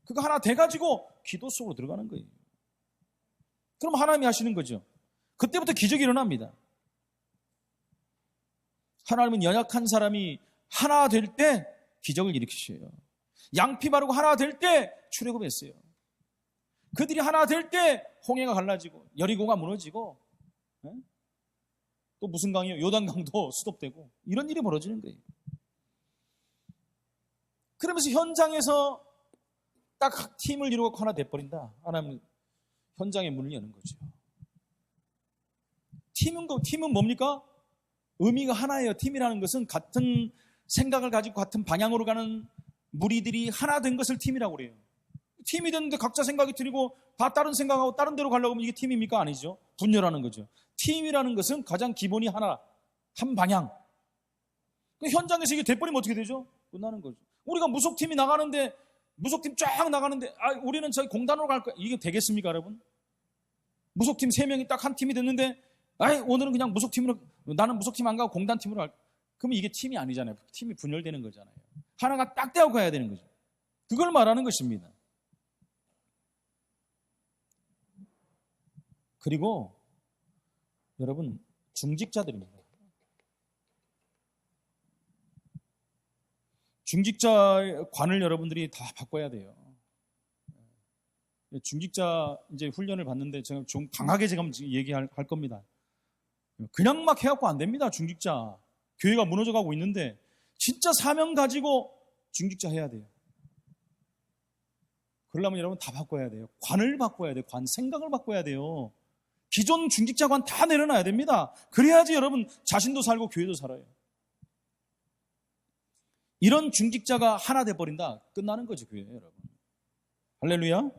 그거 하나 돼가지고 기도 속으로 들어가는 거예요. 그럼 하나님이 하시는 거죠. 그때부터 기적이 일어납니다. 하나님은 연약한 사람이 하나 될 때 기적을 일으키셔요. 양피 바르고 하나 될 때 출애굽했어요. 그들이 하나 될 때 홍해가 갈라지고 여리고가 무너지고 또 무슨 강이요? 요단강도 수독되고 이런 일이 벌어지는 거예요. 그러면서 현장에서 딱 팀을 이루고 하나 돼버린다. 하나님은 현장에 문을 여는 거죠. 팀은 뭡니까? 의미가 하나예요. 팀이라는 것은 같은 생각을 가지고 같은 방향으로 가는 무리들이 하나 된 것을 팀이라고 그래요. 팀이 됐는데 각자 생각이 틀리고 다 다른 생각하고 다른 데로 가려고 하면 이게 팀입니까? 아니죠. 분열하는 거죠. 팀이라는 것은 가장 기본이 하나, 한 방향. 현장에서 이게 돼버리면 어떻게 되죠? 끝나는 거죠. 우리가 무속팀이 나가는데 무속팀 쫙 나가는데 우리는 저희 공단으로 갈 거야. 이게 되겠습니까, 여러분? 무속팀 3명이 딱 한 팀이 됐는데 오늘은 그냥 무속팀으로 나는 무속팀 안 가고 공단팀으로 갈 거야. 그러면 이게 팀이 아니잖아요. 팀이 분열되는 거잖아요. 하나가 딱 떼어 가야 되는 거죠. 그걸 말하는 것입니다. 그리고 여러분 중직자들입니다. 중직자 관을 여러분들이 다 바꿔야 돼요. 중직자 이제 훈련을 받는데 제가 좀 강하게 제가 얘기할 겁니다. 그냥 막 해갖고 안 됩니다. 중직자 교회가 무너져가고 있는데 진짜 사명 가지고 중직자 해야 돼요. 그러려면 여러분 다 바꿔야 돼요. 관을 바꿔야 돼요. 관 생각을 바꿔야 돼요. 기존 중직자관 다 내려놔야 됩니다. 그래야지 여러분 자신도 살고 교회도 살아요. 이런 중직자가 하나 돼버린다. 끝나는 거죠, 교회 여러분. 할렐루야.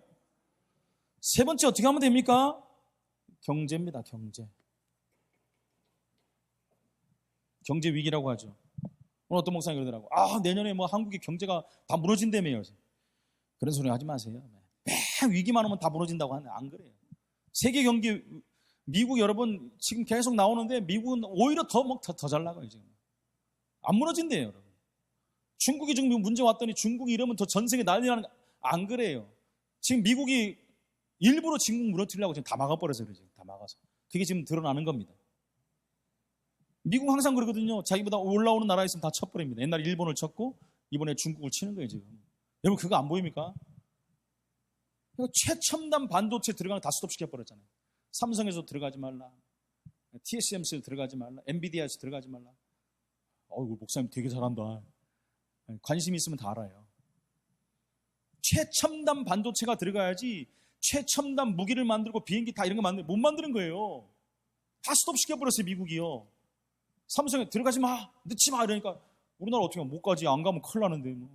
세 번째 어떻게 하면 됩니까? 경제입니다. 경제 위기라고 하죠. 오늘 어떤 목사님이 그러더라고. 내년에 뭐 한국의 경제가 다 무너진다며요. 그런 소리 하지 마세요. 매 위기만 오면 다 무너진다고 하는데 안 그래요. 세계 경기, 미국 여러분 지금 계속 나오는데 미국은 오히려 더 잘 나가요. 지금 안 무너진대요, 여러분. 중국이 지금 문제 왔더니 중국이 이러면 더 전 세계 난리 나는 거 안 그래요. 지금 미국이 일부러 중국 무너뜨리려고 지금 다 막아버려서 그러죠. 다 막아서. 그게 지금 드러나는 겁니다. 미국 항상 그러거든요. 자기보다 올라오는 나라 있으면 다 쳐버립니다. 옛날에 일본을 쳤고 이번에 중국을 치는 거예요, 지금. 여러분 그거 안 보입니까? 최첨단 반도체 들어가는 거 다 스톱시켜버렸잖아요. 삼성에서 들어가지 말라, TSMC에서 들어가지 말라, 엔비디아에서 들어가지 말라. 어이구, 목사님 되게 잘한다. 관심 있으면 다 알아요. 최첨단 반도체가 들어가야지 최첨단 무기를 만들고 비행기 다 이런 거 못 만드는 거예요. 다 스톱시켜버렸어요, 미국이요. 삼성에 들어가지 마, 넣지 마 이러니까 우리나라 어떻게 하면 못 가지, 안 가면 큰일 나는데 뭐.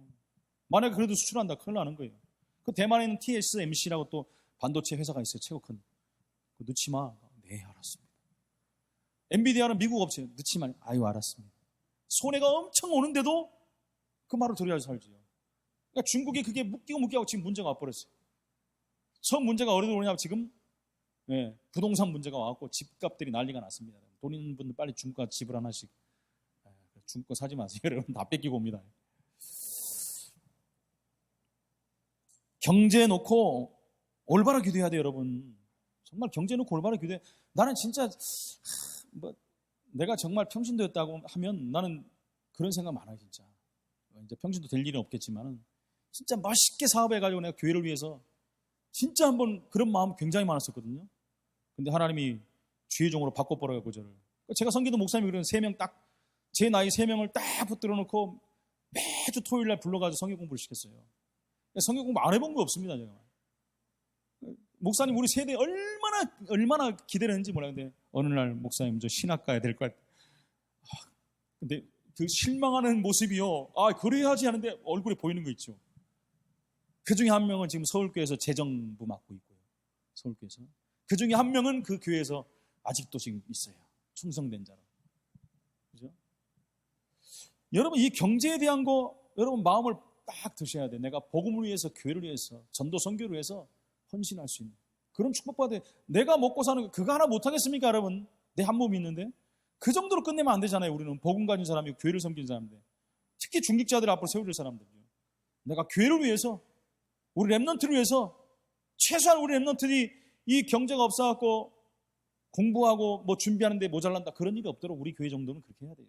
만약에 그래도 수출한다 큰일 나는 거예요. 그 대만에 있는 TSMC라고 또 반도체 회사가 있어요, 최고 큰. 그거 넣지 마. 네, 알았습니다. 엔비디아는 미국 업체, 넣지 마. 아유, 알았습니다. 손해가 엄청 오는데도 그 말을 들어야 살지요. 그러니까 중국이 그게 묶이고 지금 문제가 와버렸어요. 처음 문제가 어디서 오냐면 지금 부동산 문제가 와갖고 집값들이 난리가 났습니다. 돈 있는 분들 빨리 중국 가서 집을 하나씩. 중국 거 사지 마세요. 여러분 다 뺏기고 옵니다. 경제 놓고 올바로 기도해야 돼요, 여러분. 정말 경제 놓고 올바로 기도해. 나는 진짜 내가 정말 평신도였다고 하면 나는 그런 생각 많아요, 진짜. 이제 평신도 될 일은 없겠지만은 진짜 맛있게 사업해가지고 내가 교회를 위해서 진짜 한번 그런 마음 굉장히 많았었거든요. 근데 하나님이 주의 종으로 바꿔버려가지고 저를. 제가 성기도 목사님이 그런 3명 딱, 제 나이 3명을 딱 붙들어 놓고 매주 토요일 날 불러가지고 성경 공부를 시켰어요. 성경 공부 안 해본 거 없습니다, 제가. 목사님 우리 세대 얼마나 기대를 했는지 몰라요. 근데 어느 날 목사님 저 신학 가야 될 것 같아요. 근데 그 실망하는 모습이요. 그래야지 하는데 얼굴에 보이는 거 있죠. 그 중에 한 명은 지금 서울교회에서 재정부 맡고 있고요. 서울교회에서. 그 중에 한 명은 그 교회에서 아직도 지금 있어요. 충성된 자로. 그죠? 여러분 이 경제에 대한 거 여러분 마음을 딱 드셔야 돼. 내가 복음을 위해서, 교회를 위해서, 전도 선교를 위해서 헌신할 수 있는 그런 축복받아야 돼. 내가 먹고 사는 거 그거 하나 못하겠습니까, 여러분? 내 한 몸이 있는데 그 정도로 끝내면 안 되잖아요. 우리는 복음 가진 사람이고 교회를 섬기는 사람인데, 특히 중직자들 앞으로 세워질 사람들이요. 내가 교회를 위해서, 우리 렘넌트를 위해서 최소한 우리 렘넌트들이 이 경제가 없어갖고 공부하고 뭐 준비하는데 모자란다 그런 일이 없도록 우리 교회 정도는 그렇게 해야 돼요.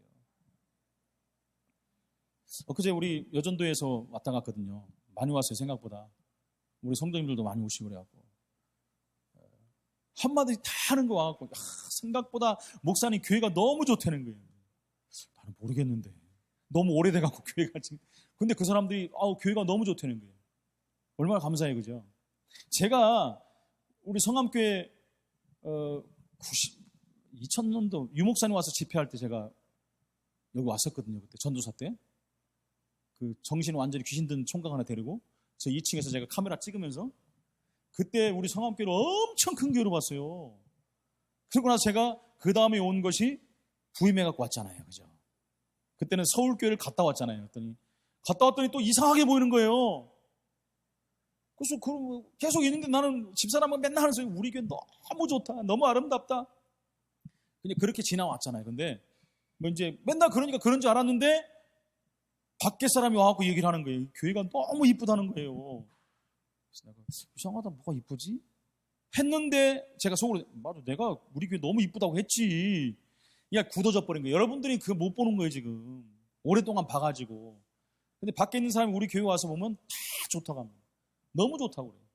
엊그제 우리 여전도에서 왔다 갔거든요. 많이 왔어요, 생각보다. 우리 성도님들도 많이 오시고 그래갖고 한마디 다 하는 거 와갖고 생각보다 목사님 교회가 너무 좋다는 거예요. 나는 모르겠는데 너무 오래돼갖고 교회가 지금. 근데 그 사람들이 교회가 너무 좋다는 거예요. 얼마나 감사해요, 그죠? 제가 우리 성암교회 2000년도 유목사님 와서 집회할 때 제가 여기 왔었거든요. 그때 전도사 때. 그 정신 완전히 귀신 든 총각 하나 데리고 저 2층에서 제가 카메라 찍으면서 그때 우리 성암교회를 엄청 큰 교회로 봤어요. 그러고 나서 제가 그 다음에 온 것이 부임해 갖고 왔잖아요, 그죠? 그때는 서울교회를 갔다 왔잖아요. 갔다 왔더니 또 이상하게 보이는 거예요. 그래서 계속 있는데 나는 집사람은 맨날 하는 소리, 우리 교회 너무 좋다, 너무 아름답다. 그냥 그렇게 지나왔잖아요. 근데 뭐 이제 맨날 그러니까 그런 줄 알았는데 밖에 사람이 와갖고 얘기를 하는 거예요. 교회가 너무 이쁘다는 거예요. 그래서 내가 이상하다, 뭐가 이쁘지? 했는데 제가 속으로 맞아, 내가 우리 교회 너무 이쁘다고 했지. 야, 굳어져 버린 거예요. 여러분들이 그거 못 보는 거예요, 지금. 오랫동안 봐가지고. 근데 밖에 있는 사람이 우리 교회 와서 보면 다 좋다고 합니다. 너무 좋다고 그래요.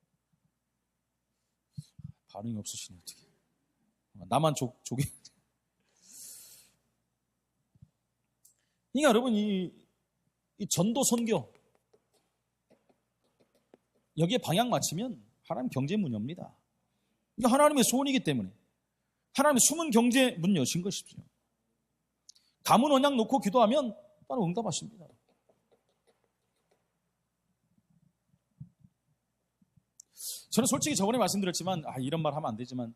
반응이 없으시네, 어떻게. 나만 조개. 그러니까 여러분, 이 전도 선교, 여기에 방향 맞추면 하나님 경제 문 엽니다. 이게 하나님의 소원이기 때문에 하나님의 숨은 경제 문 여신 것이죠. 가문 언약 놓고 기도하면 바로 응답하십니다. 저는 솔직히 저번에 말씀드렸지만 이런 말 하면 안 되지만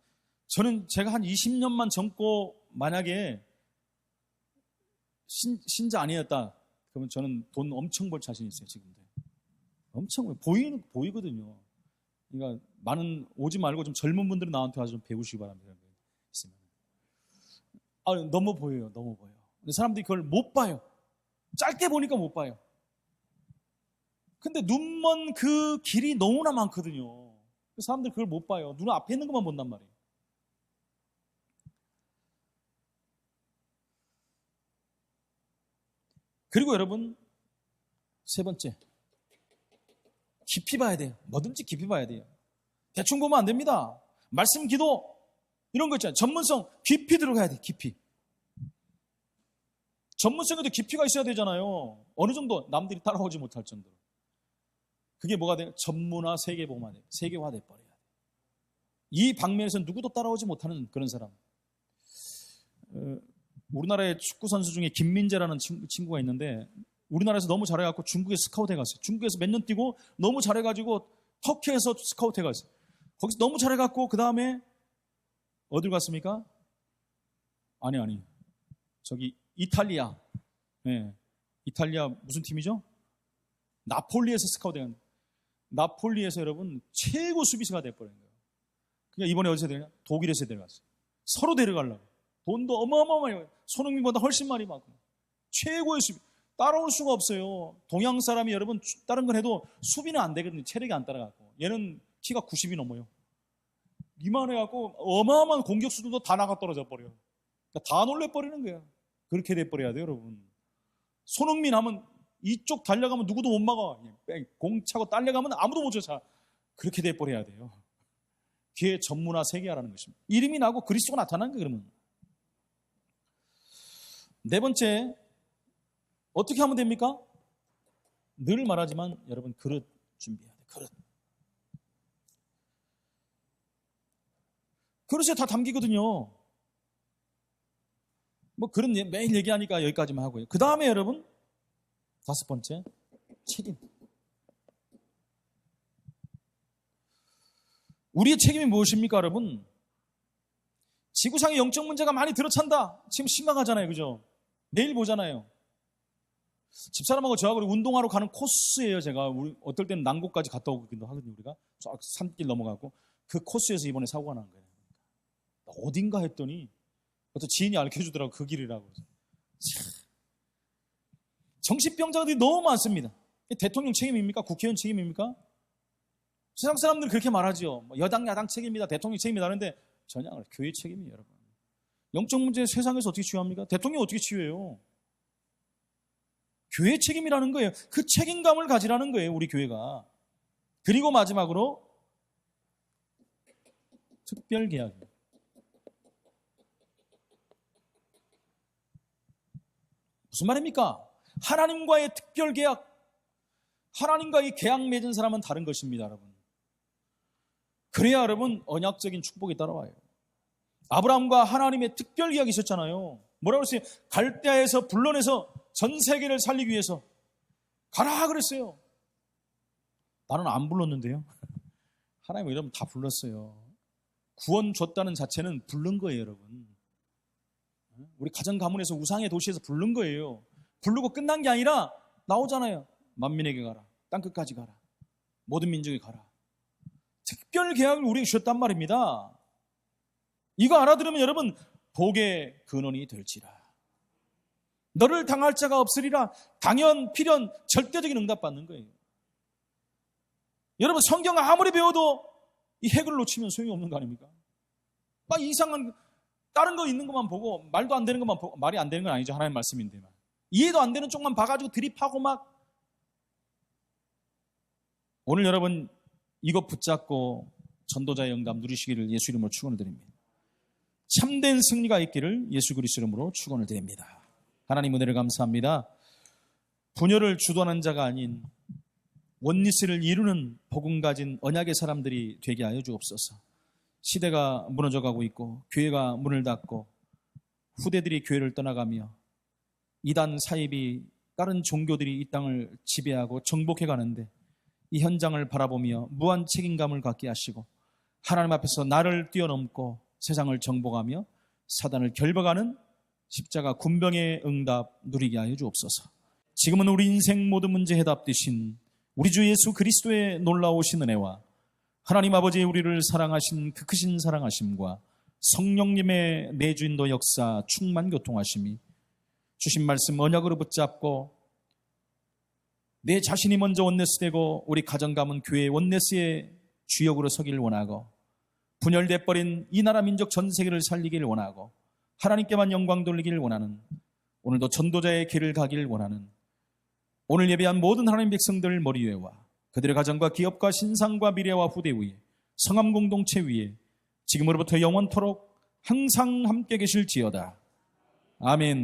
저는 제가 한 20년만 젊고 만약에 신자 아니었다 그러면 저는 돈 엄청 벌 자신 있어요, 지금도. 엄청 보이거든요. 그러니까 많은 오지 말고 좀 젊은 분들은 나한테 와서 좀 배우시기 바랍니다. 있으면. 너무 보여요. 너무 보여. 근데 사람들이 그걸 못 봐요. 짧게 보니까 못 봐요. 근데 눈먼 그 길이 너무나 많거든요. 사람들이 그걸 못 봐요. 눈 앞에 있는 것만 본단 말이에요. 그리고 여러분, 세 번째, 깊이 봐야 돼요. 뭐든지 깊이 봐야 돼요. 대충 보면 안 됩니다. 말씀, 기도 이런 거 있잖아요. 전문성 깊이 들어가야 돼요. 깊이. 전문성에도 깊이가 있어야 되잖아요. 어느 정도 남들이 따라오지 못할 정도로. 그게 뭐가 돼요? 전문화, 세계화가 돼버려야 돼요. 이 방면에서 누구도 따라오지 못하는 그런 사람. 우리나라의 축구 선수 중에 김민재라는 친구가 있는데 우리나라에서 너무 잘해갖고 중국에 스카우트해 갔어요. 중국에서 몇 년 뛰고 너무 잘해가지고 터키에서 스카우트해 갔어요. 거기서 너무 잘해갖고 그 다음에 어딜 갔습니까? 아니 저기 이탈리아. 네. 이탈리아 무슨 팀이죠? 나폴리에서 스카우트해 갔는데 나폴리에서 여러분 최고 수비수가 돼버린 거예요. 그러니까 이번에 어디서 데려가? 독일에서 데려갔어요. 서로 데려가려고. 돈도 어마어마하게 손흥민보다 훨씬 많이 받고 최고의 수비. 따라올 수가 없어요. 동양 사람이 여러분 다른 건 해도 수비는 안 되거든요. 체력이 안 따라가고. 얘는 키가 90이 넘어요. 이만해갖고 어마어마한 공격수들도 다 나가 떨어져 버려요. 그러니까 다 놀래버리는 거예요. 그렇게 돼버려야 돼요, 여러분. 손흥민 하면 이쪽 달려가면 누구도 못 막아. 공 차고 달려가면 아무도 못 쫓아. 그렇게 돼버려야 돼요. 그게 전문화 세계화라는 것입니다. 이름이 나고 그리스도가 나타나는 거예요, 그러면. 네 번째, 어떻게 하면 됩니까? 늘 말하지만 여러분 그릇 준비해야 돼요. 그릇. 그릇에 다 담기거든요. 뭐 그런 매일 얘기하니까 여기까지만 하고요. 그 다음에 여러분 다섯 번째, 책임. 우리의 책임이 무엇입니까, 여러분? 지구상의 영적 문제가 많이 들어찬다. 지금 심각하잖아요, 그죠? 매일 보잖아요. 집사람하고 저하고 운동하러 가는 코스예요. 제가 어떨 때는 남곡까지 갔다 오기도 하거든요. 우리가 쫙 산길 넘어가고 그 코스에서 이번에 사고가 난 거예요. 어딘가 했더니 어떤 지인이 알려주더라고. 그 길이라고. 정신병자들이 너무 많습니다. 대통령 책임입니까? 국회의원 책임입니까? 세상 사람들은 그렇게 말하죠. 여당 야당 책임이다. 대통령 책임이다. 하는데 전혀 교회 책임이에요, 여러분. 영적 문제 세상에서 어떻게 치유합니까? 대통령 어떻게 치유해요? 교회 책임이라는 거예요. 그 책임감을 가지라는 거예요, 우리 교회가. 그리고 마지막으로 특별계약이에요. 무슨 말입니까? 하나님과의 특별계약. 하나님과의 계약 맺은 사람은 다른 것입니다, 여러분. 그래야 여러분 언약적인 축복이 따라와요. 아브라함과 하나님의 특별계약이 있었잖아요. 뭐라고 했어요? 갈대아에서 불러내서 전 세계를 살리기 위해서 가라 그랬어요. 나는 안 불렀는데요. 하나님은 이러면 다 불렀어요. 구원 줬다는 자체는 부른 거예요, 여러분. 우리 가정 가문에서 우상의 도시에서 부른 거예요. 부르고 끝난 게 아니라 나오잖아요. 만민에게 가라. 땅끝까지 가라. 모든 민족에 가라. 특별 계약을 우리에게 주셨단 말입니다. 이거 알아들으면 여러분 복의 근원이 될지라. 너를 당할 자가 없으리라. 당연, 필연, 절대적인 응답 받는 거예요. 여러분 성경 아무리 배워도 이 핵을 놓치면 소용이 없는 거 아닙니까? 막 이상한 다른 거 있는 것만 보고 말도 안 되는 것만 보고, 말이 안 되는 건 아니죠. 하나님의 말씀인데만. 이해도 안 되는 쪽만 봐가지고 드립하고 막. 오늘 여러분 이것 붙잡고 전도자의 응답 누리시기를 예수 이름으로 축원을 드립니다. 참된 승리가 있기를 예수 그리스도 이름으로 축원을 드립니다. 하나님 은혜를 감사합니다. 분열을 주도하는 자가 아닌 원리스를 이루는 복음 가진 언약의 사람들이 되게 하여 주옵소서. 시대가 무너져가고 있고 교회가 문을 닫고 후대들이 교회를 떠나가며 이단 사입이 다른 종교들이 이 땅을 지배하고 정복해 가는데 이 현장을 바라보며 무한 책임감을 갖게 하시고 하나님 앞에서 나를 뛰어넘고 세상을 정복하며 사단을 결박하는 십자가 군병의 응답 누리게 하여 주옵소서. 지금은 우리 인생 모든 문제 해답 되신 우리 주 예수 그리스도의 놀라우신 은혜와 하나님 아버지 우리를 사랑하신 그 크신 사랑하심과 성령님의 내주인도 역사 충만 교통하심이 주신 말씀 언약으로 붙잡고 내 자신이 먼저 원네스 되고 우리 가정가문 교회 원네스의 주역으로 서기를 원하고 분열돼 버린 이 나라 민족 전 세계를 살리기를 원하고 하나님께만 영광 돌리기를 원하는, 오늘도 전도자의 길을 가기를 원하는 오늘 예배한 모든 하나님 백성들 머리 위에와 그들의 가정과 기업과 신상과 미래와 후대 위에 성함 공동체 위에 지금으로부터 영원토록 항상 함께 계실지어다. 아멘.